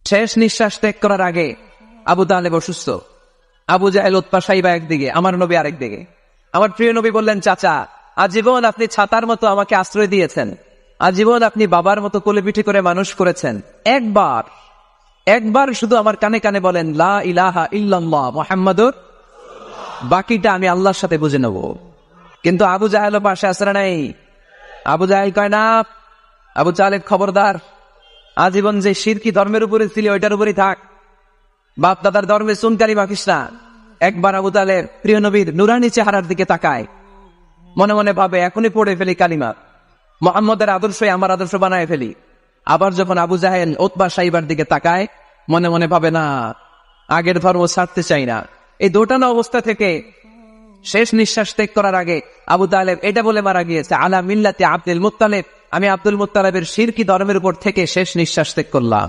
শেষ নিঃশ্বাস ত্যাগ করার আগে আবু তালেব অসুস্থ, আবু জাহেল উতবা সাইবা একদিকে, আমার নবী আরেকদিকে। আমার প্রিয় নবী বললেন, চাচা আজীবন আপনি ছাতার মতো আমাকে আশ্রয় দিয়েছেন, আজীবন আপনি বাবার মতো কোলে পিঠে করে মানুষ করেছেন, একবার শুধু আমার কানে কানে বলেন লা ইলাহা ইল্লাল্লাহ মুহাম্মাদুর, বাকিটা আমি আল্লাহর সাথে বুঝে নেব। কিন্তু আবু জাহেল পাশে আসরা নাই। আবু জাহেল কয় না, আবু তালেব খবরদার, আজীবন যে শিরকি ধর্মের উপরে ছিল ওইটার উপরেই থাক, বাপ দাদার ধর্মে চুনকারি মাখিস না। একবার আবু তালেব প্রিয় নবীর নুরানি চেহারার দিকে তাকায়, মনে মনে ভাবে এখনই পড়ে ফেলি কালিমা, মুহাম্মদের আদর্শই আমার আদর্শ বানায় ফেলি। আবার যখন আবু জাহেল উতবা সাইবার দিকে তাকায়, মনে মনে ভাবে না, আগের ধর্ম ছাড়তে চাই না। এই দোটানা অবস্থা থেকে শেষ নিঃশ্বাস ত্যাগ করার আগে আবু তালেব এটা বলে মারা গিয়েছে, আলা মিল্লাতি আব্দুল মুত্তালিব, আমি আব্দুল মুত্তালিবের শিরকি ধর্মের উপর থেকে শেষ নিঃশ্বাস ত্যাগ করলাম।